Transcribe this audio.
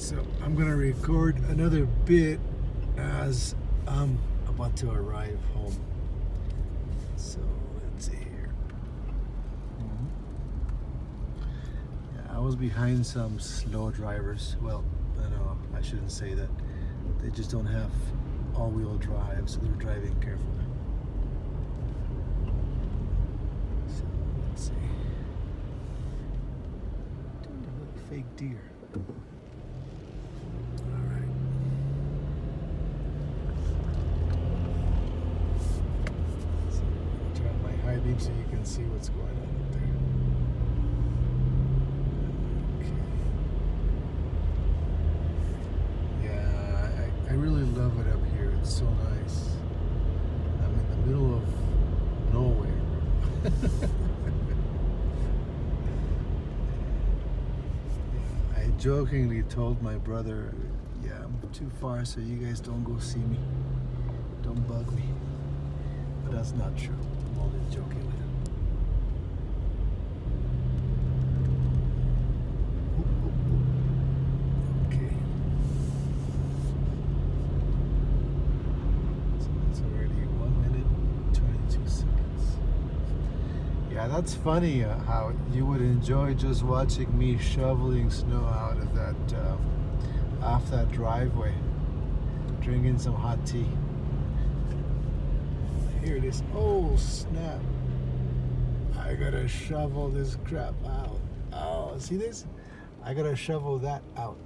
So I'm gonna record another bit as I'm about to arrive home. So let's see here. Yeah, I was behind some slow drivers. Well, I know I shouldn't say that. They just don't have all-wheel drive, so they're driving carefully. So let's see. Dude, a little fake deer. High beam so you can see what's going on up there. Okay. Yeah, I really love it up here. It's so nice. I'm in the middle of nowhere. I jokingly told my brother, yeah, I'm too far so you guys don't go see me. Don't bug me. But that's not true. I'm only joking with him. Okay. So it's already 1 minute 22 seconds. Yeah, that's funny how you would enjoy just watching me shoveling snow out of that off that driveway, drinking some hot tea. Here it is. Oh snap. I gotta shovel this crap out. Oh, see this? I gotta shovel that out.